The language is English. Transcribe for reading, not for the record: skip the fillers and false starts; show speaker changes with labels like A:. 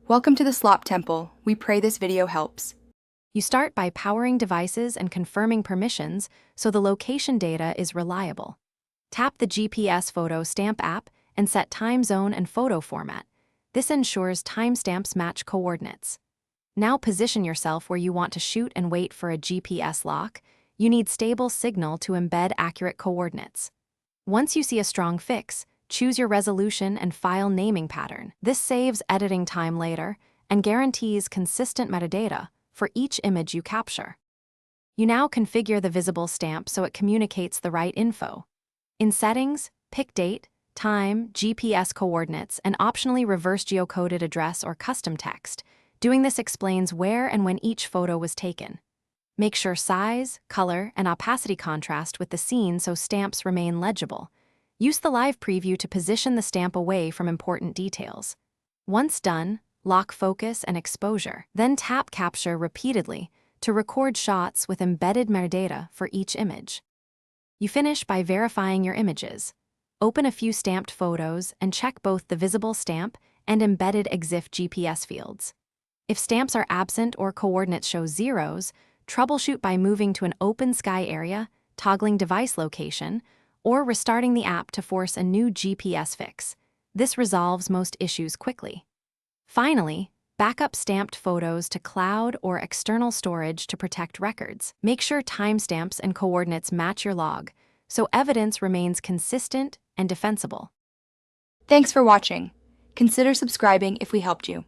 A: Welcome to the Slop Temple. We pray this video helps.
B: You start by powering devices and confirming permissions so the location data is reliable. Tap the GPS Photo Stamp app and set time zone and photo format. This ensures timestamps match coordinates. Now position yourself where you want to shoot and wait for a GPS lock. You need stable signal to embed accurate coordinates. Once you see a strong fix, choose your resolution and file naming pattern. This saves editing time later and guarantees consistent metadata for each image you capture. You now configure the visible stamp so it communicates the right info. In Settings, pick date, time, GPS coordinates, and optionally reverse geocoded address or custom text. Doing this explains where and when each photo was taken. Make sure size, color, and opacity contrast with the scene so stamps remain legible. Use the live preview to position the stamp away from important details. Once done, lock focus and exposure. Then tap Capture repeatedly to record shots with embedded metadata for each image. You finish by verifying your images. Open a few stamped photos and check both the visible stamp and embedded EXIF GPS fields. If stamps are absent or coordinates show zeros, troubleshoot by moving to an open sky area, toggling device location, or restarting the app to force a new GPS fix. This resolves most issues quickly. Finally, backup stamped photos to cloud or external storage to protect records. Make sure timestamps and coordinates match your log, so evidence remains consistent and defensible.
A: Thanks for watching. Consider subscribing if we helped you.